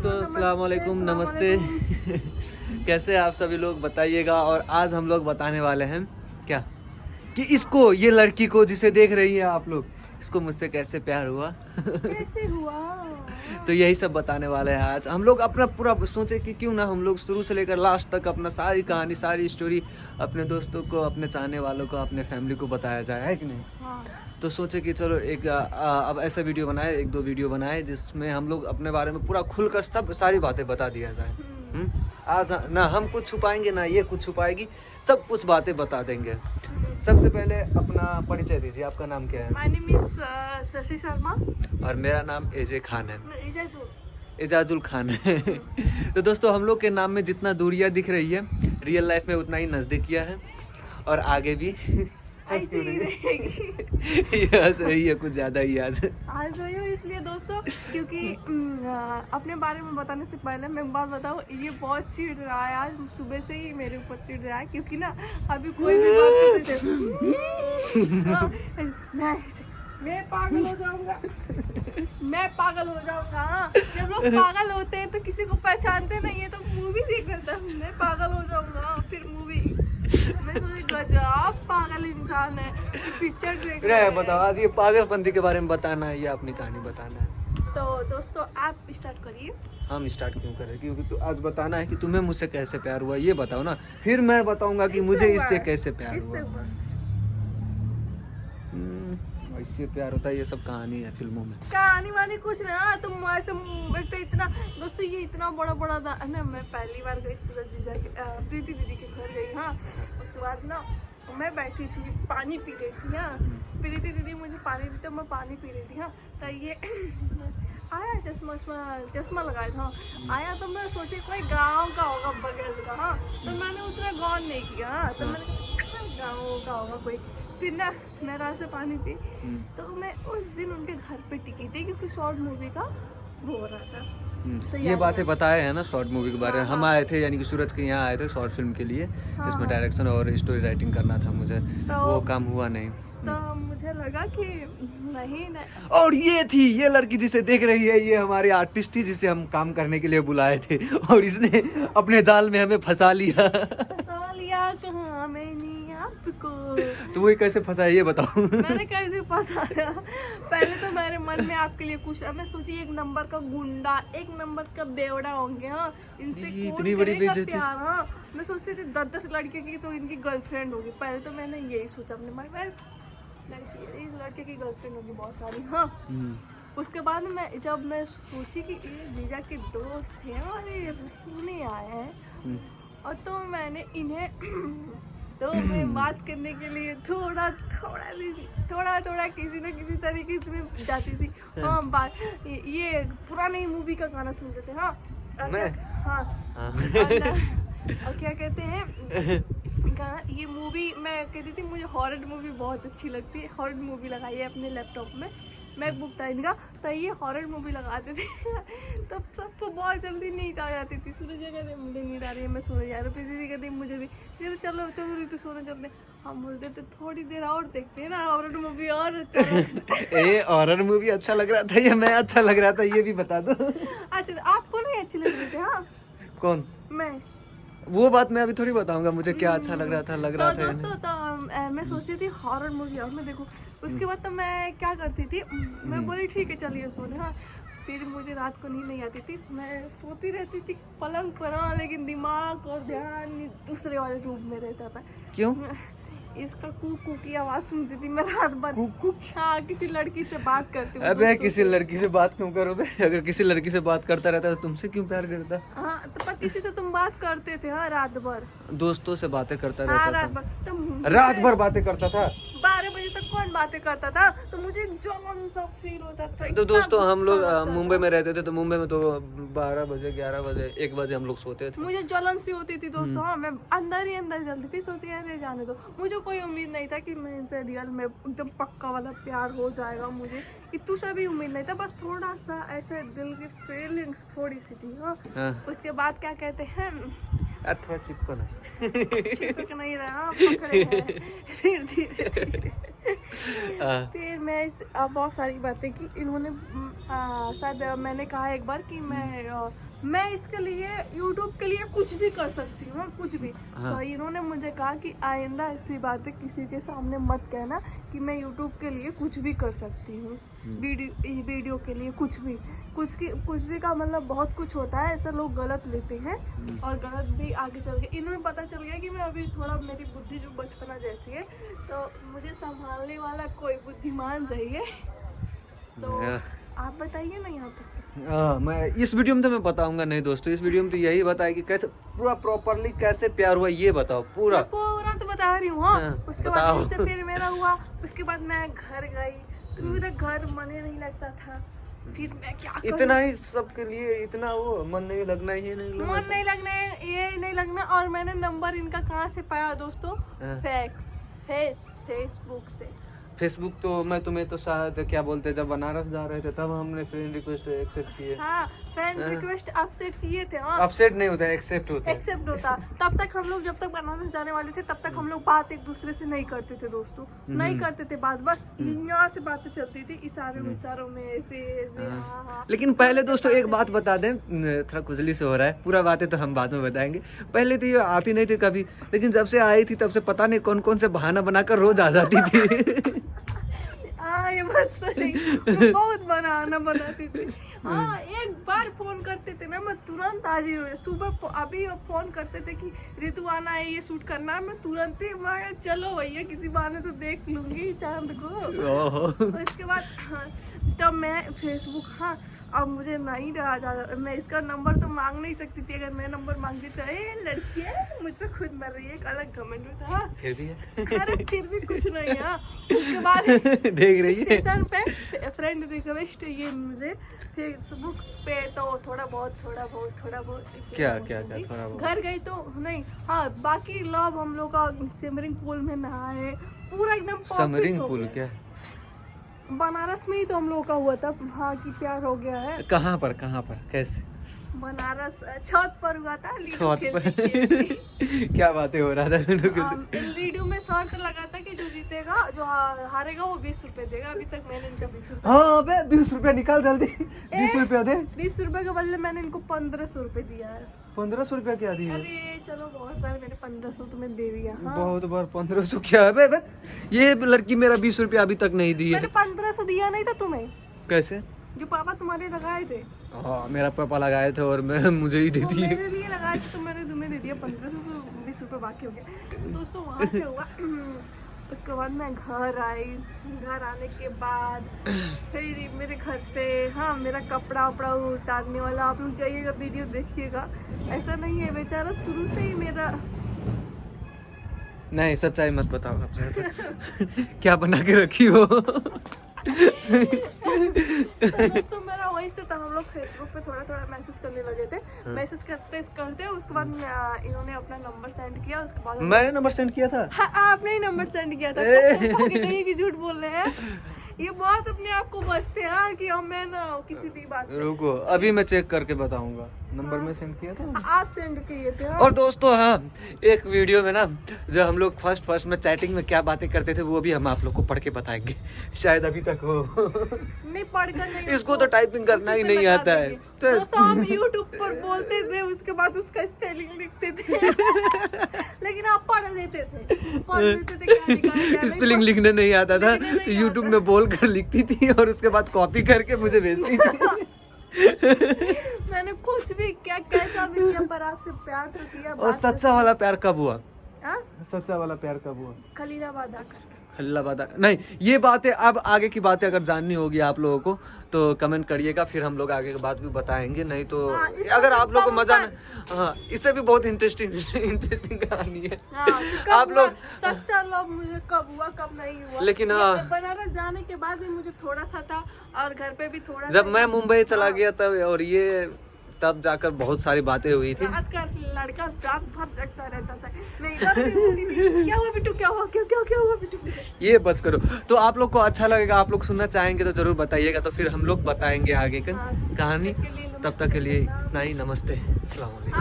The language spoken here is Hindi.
दोस्तों अस्सलाम वालेकुम, नमस्ते। कैसे आप सभी लोग बताइएगा। और आज हम लोग बताने वाले हैं क्या कि इसको, ये लड़की को जिसे देख रही है आप लोग, इसको मुझसे कैसे प्यार हुआ। कैसे हुआ। तो यही सब बताने वाले हैं आज हम लोग। अपना पूरा सोचे कि क्यों ना हम लोग शुरू से लेकर लास्ट तक अपना सारी कहानी, सारी स्टोरी अपने दोस्तों को, अपने चाहने वालों को, अपने फैमिली को बताया जाए, है कि नहीं। हाँ। तो सोचे कि चलो एक अब ऐसा वीडियो बनाए, एक दो वीडियो बनाए जिसमें हम लोग अपने बारे में पूरा खुलकर सब सारी बातें बता दिया जाए। आज ना हम कुछ छुपाएंगे ना ये कुछ छुपाएगी, सब कुछ बातें बता देंगे। सबसे पहले अपना परिचय दीजिए, आपका नाम क्या है? My name is Shashi Sharma और मेरा नाम एजे खान है, इजाजुल। एजाजुल खान है। तो दोस्तों हम लोग के नाम में जितना दूरियां दिख रही है, रियल लाइफ में उतना ही नज़दीकियां है, और आगे भी ऐसी ही रहेगी। ये हंस रही है कुछ ज़्यादा ही आज रही हूँ इसलिए दोस्तों, क्योंकि अपने बारे में बताने से पहले मैं एक बात बताऊँ, ये बहुत चिढ़ रहा है आज सुबह से ही मेरे ऊपर चिढ़ रहा है, क्योंकि ना अभी कोई भी बात करते मैं पागल हो जाऊंगा। मैं पागल हो जाऊंगा। जब लोग पागल होते हैं तो किसी को पहचानते नहीं है, तो मूवी देख रहा था, मैं पागल हो जाऊंगा, फिर मूवी। मैं सोची गजब पागल इंसान है, पिक्चर देख रहे हैं। बताओ आज ये पागलपंती के बारे में बताना है या अपनी कहानी बताना है? तो दोस्तों आप स्टार्ट करिए। हम स्टार्ट क्यों करें? क्योंकि तो आज बताना है कि तुम्हें मुझसे कैसे प्यार हुआ, ये बताओ ना, फिर मैं बताऊंगा कि मुझे इससे कैसे प्यार हुआ। इससे प्यार होता है, ये सब कहानी है फिल्मों में। कहानी वानी कुछ ना, तुम ऐसे तो इतना दोस्तों, ये इतना बड़ा बड़ा ना, मैं पहली बार गई सूरज जीजा के, प्रीति दीदी के घर गई। हाँ, उसके बाद ना मैं बैठी थी, पानी पी रही थी। हाँ, प्रीति दीदी मुझे पानी दी तो मैं पानी पी रही थी। हाँ, तो ये आया चश्मा लगाया था। आया तो मैं सोची कोई गांव का होगा बगल का। हाँ, तो मैंने उतना गौर नहीं किया। हाँ, तो मैंने गाँव का होगा कोई। फिर ना मैं रात से पानी पी, तो मैं उस दिन उनके घर पे टिकी थी, क्योंकि शॉर्ट मूवी का वो हो रहा था। तो ये बातें बताए हैं ना शॉर्ट मूवी के बारे में। हम आए थे, यानी कि सूरज के यहाँ आए थे शॉर्ट फिल्म के लिए, जिसमें डायरेक्शन और स्टोरी राइटिंग करना था मुझे, वो काम हुआ नहीं। तो मुझे लगा कि नहीं। और ये थी ये लड़की जिसे देख रही है, ये हमारी आर्टिस्ट थी जिसे हम काम करने के लिए बुलाए थे, और इसने अपने जाल में हमें फंसा लिया। कहाँ मैंने आपको। तो वही कैसे फंसा है ये बताओ। मैंने कैसे फंसाया? पहले तो मेरे मन में आपके लिए कुछ, मैं सोची एक नंबर का गुंडा, एक नंबर का बेवड़ा होंगे। हाँ, इनसे इतनी बड़ी बेइज्जती। हाँ, मैं सोचती थी 10-10 लड़के की तो इनकी गर्लफ्रेंड होगी। पहले तो मैंने यही सोचा अपने मन में, लड़की इस लड़के की गर्लफ्रेंड होगी बहुत सारी। हाँ, उसके बाद जब मैं सोची कि ये जीजा के दोस्त थे और ये रहने आए हैं, और तो मैंने इन्हें तो मैं बात करने के लिए थोड़ा किसी न किसी तरीके से जाती थी। हाँ, बात ये पुरानी मूवी का गाना सुनते थे। हाँ, हाँ, और क्या कहते हैं गाना, ये मूवी मैं कहती थी मुझे हॉरर मूवी बहुत अच्छी लगती है। हॉरर मूवी लगाई है अपने लैपटॉप में, मैकबुक था इनका, तो ये हॉरर मूवी लगाते थे। तब सबको बहुत जल्दी नींद आ जाती थी। सूरज कहते मुझे नींद आ रही है, मैं सो जा रही हूँ। दीदी कहती मुझे भी, चलो ऋतु सोने चलते। हम बोलते थे थोड़ी देर और देखते हैं ना हॉरर मूवी, और हॉरर मूवी अच्छा लग रहा था या मैं अच्छा लग रहा था ये भी बता दो। अच्छा, आपको नहीं अच्छी लग रही थी? हाँ, कौन? मैं। वो बात मैं अभी थोड़ी बताऊंगा मुझे क्या अच्छा लग रहा था था दोस्तों, तो मैं सोचती थी हॉरर मूवी और मैं देखूं। उसके बाद तो मैं क्या करती थी, मैं बोली ठीक है चलिए सोने। हाँ, फिर मुझे रात को नींद नहीं आती थी, मैं सोती रहती थी पलंग पर। हाँ, लेकिन दिमाग और ध्यान दूसरे वाले रूम में रहता था। क्यों? इसका कुकू की आवाज सुनती थी मैं रात भर। हाँ, किसी लड़की से बात करती हूँ। अबे किसी लड़की से बात क्यों करोगे? अगर किसी लड़की से बात करता रहता तो तुमसे क्यों प्यार करता? हाँ, तो पर किसी से तुम बात करते थे? हाँ, रात भर दोस्तों से बातें करता रहता था। रात भर बातें करता था। 12 बजे तक कौन बातें करता था? तो मुझे जलन सा फील होता था। तो दोस्तों हम लोग मुंबई में रहते थे, तो मुंबई में तो 12 बजे 11 बजे 1 बजे हम लोग सोते थे। मुझे जलन सी होती थी दोस्तों। हाँ, मैं अंदर ही अंदर जलती थी, सोचती है जाने दो। मुझे कोई उम्मीद नहीं था कि मैं इनसे रियल में एकदम पक्का वाला प्यार हो जाएगा। मुझे इतू सा भी उम्मीद नहीं था, बस थोड़ा सा ऐसे दिल की फीलिंग्स थोड़ी सी थी। हाँ, उसके बाद क्या कहते हैं, थोड़ा चिपक नहीं रहा, पकड़े हैं। फिर धीरे फिर मैं बहुत सारी बातें की। इन्होंने शायद मैंने कहा एक बार कि मैं मैं इसके लिए YouTube के लिए कुछ भी कर सकती हूँ, कुछ भी। हाँ। तो इन्होंने मुझे कहा कि आइंदा ऐसी बातें किसी के सामने मत कहना कि मैं YouTube के लिए कुछ भी कर सकती हूँ, वीडियो के लिए कुछ भी का मतलब बहुत कुछ होता है, ऐसा लोग गलत लेते हैं और गलत भी आगे चल के इन्होंने पता चल गया कि मैं अभी थोड़ा मेरी बुद्धि जो बचपना जैसी है, तो मुझे संभालने वाला कोई बुद्धिमान चाहिए। तो आप बताइए ना यहाँ पे। मैं इस वीडियो में तो मैं बताऊंगा नहीं दोस्तों, इस वीडियो में तो यही बताया कि कैसे पूरा प्रॉपरली कैसे प्यार हुआ ये बताओ पूरा। मैं पूरा तो बता रही हूँ। हाँ, उसके बताओ। बाद इससे फिर मेरा हुआ, उसके बाद मैं घर गई तो मेरा घर मन ही नहीं लगता था, फिर मैं क्या करूं? इतना ही सबके लिए इतना वो मन नहीं लगना, ये नहीं लगना, मन नहीं लगना है, ये नहीं लगना। और मैंने नंबर इनका कहाँ से पाया दोस्तों? फेसबुक से। फेसबुक तो मैं तुम्हें तो शायद क्या बोलते जब बनारस जा रहे थे तब हमने फ्रेंड रिक्वेस्ट एक्सेप्ट किए। हाँ, फ्रेंड रिक्वेस्ट अपसेट किए थे। हाँ, अपसेट नहीं होता, एक्सेप्ट होता है। एक्सेप्ट होता। तब तक हम लोग जब तक बनारस जाने वाले थे तब तक हम लोग बात एक दूसरे से नहीं करते थे दोस्तों, नहीं करते थे बात, बस यहाँ से बातें चलती थी इशारों में ऐसे ऐसे। हाँ हाँ। लेकिन पहले दोस्तों एक बात बता दें, थोड़ा खुजली से हो रहा है, पूरा बातें तो हम बाद में बताएंगे। पहले तो ये आती नहीं थी कभी, लेकिन जब से आई थी तब से पता नहीं कौन कौन से बहाना बनाकर रोज आ जाती थी। हाँ, ये बात सही, मैं बहुत बहाना बनाती थी। हाँ, एक बार फोन करते थे ना मैं तुरंत हाजिर हो, सुबह अभी फोन करते थे कि ऋतु आना है, ये शूट करना है, मैं तुरंत ही मैं चलो भैया किसी बहाने तो देख लूंगी चांद को। और इसके बाद हाँ, तब मैं फेसबुक, हाँ अब मुझे नहीं रहा ज्यादा, मैं इसका नंबर तो मांग नहीं सकती थी, अगर मैं नंबर मांगती तो लड़की है मुझ पर खुद मर रही है, एक अलग कमेंट में था। फिर भी अरे फिर भी कुछ नहीं है। उसके बाद देख रही है स्टेशन पे फ्रेंड रिक्वेस्ट ये मुझे फेसबुक पे तो थोड़ा बहुत ऐसे क्या बोलती क्या थी। थोड़ा बहुत घर गई तो नहीं, हाँ बाकी लव हम लोग का स्विमिंग पूल में नहाए, पूरा एकदम perfect समरिंग हो पुल गया। क्या बनारस में ही तो हम लोग का हुआ था, हाँ कि प्यार हो गया है। कहाँ पर कैसे बनारस छत पर हुआ था, लीडो छत खेलते पर खेलते। क्या बातें हो रहा था तुम लोग? वीडियो में शर्त लगा था कि जो जीतेगा जो हारेगा वो 20 रुपए देगा। अभी तक मैंने इनका 20 रुपए, हाँ अबे 20 रुपया निकाल जल्दी। 20 रुपया दे। 20 रुपए के बदले मैंने इनको 1500 रुपए दिया है। 1500 रुपया क्या दिया? अरे चलो बहुत बार मैंने 1500 तुम्हें दे दिया। हाँ, बहुत बार 1500 क्या है बे? ये लड़की मेरा 20 रुपया अभी तक नहीं दी है। मैंने 1500 दिया नहीं था तुम्हें, कैसे? जो पापा तुम्हारे लगाए थे। हाँ मेरा पापा लगाए थे और मैं मुझे ही दे वो दिए। मेरे लिए लगाए थे तो मैंने तुम्हें दे दिया 1500, तो 20 रुपए बाकी हो गए दोस्तों। वहाँ से हुआ। उसके बाद मैं घर आई, घर आने के बाद फिर मेरे घर पे, हाँ मेरा कपड़ा वपड़ा उतारने वाला, आप लोग जाइएगा वीडियो देखिएगा। ऐसा नहीं है बेचारा शुरू से ही मेरा, नहीं सच्चाई मत बताओ आपने क्या बना के रखी हो? तो दोस्तों मेरा वही से था, हम लोग फेसबुक पे थोड़ा मैसेज करने लगे थे। मैसेज करते उसके बाद इन्होंने अपना नंबर सेंड किया। उसके बाद मैंने नंबर सेंड किया था। हाँ, आपने ही नंबर सेंड किया था। नहीं कि झूठ बोल रहे हैं, ये बहुत अपने आप को बचते हैं कि हम मैं ना किसी भी बात पे। रुको अभी मैं चेक करके बताऊंगा। नंबर में सेंड किया था आप सेंड किए थे। हाँ। और दोस्तों हाँ एक वीडियो में ना जो हम लोग फर्स्ट में चैटिंग में क्या बातें करते थे वो भी हम आप लोग को पढ़ के बताएंगे, शायद अभी तक हो। नहीं पढ़कर नहीं, इसको तो टाइपिंग करना ही नहीं आता है। तो दोस्तों हम YouTube पर बोलते थे, उसके बाद उसका स्पेलिंग लिखते थे। लेकिन आप पढ़ लेते थे क्या लिखा है, क्या स्पेलिंग नहीं। लिखने नहीं आता था लिखने नहीं तो यूट्यूब आता। में बोल कर लिखती थी और उसके बाद कॉपी करके मुझे भेजती थी। मैंने कुछ भी क्या कैसा भी किया पर आपसे प्यार तो किया। और सच्चा वाला प्यार कब हुआ? हाँ? सच्चा वाला प्यार कब हुआ? खलीलाबाद आकर। खलीलाबाद नहीं, ये बातें अब आगे की बातें अगर जाननी होगी आप लोगों को तो कमेंट करिएगा, फिर हम लोग आगे की बात भी बताएंगे। नहीं तो हाँ, अगर आप लोग को मजा न, हाँ इससे भी बहुत इंटरेस्टिंग कहानी है। हाँ, आप लोग सच्चा लव मुझे कब हुआ कब नहीं हुआ, लेकिन ये बनारस जाने के बाद भी मुझे थोड़ा सा था और घर पे भी थोड़ा जब सा। मैं मुंबई चला हाँ। गया तब, और ये तब जाकर बहुत सारी बातें हुई थी। रात का लड़का रात भर जगता रहता था, मैं इधर भी होती थी, क्या हुआ बिट्टू, क्या हुआ, क्या हुआ बिट्टू। ये बस करो। तो आप लोग को अच्छा लगेगा, आप लोग सुनना चाहेंगे तो जरूर बताइएगा, तो फिर हम लोग बताएंगे आगे का हाँ, कहानी। तब तक के लिए तब तक के लिए इतना ही, नमस्ते, अस्सलाम वालेकुम।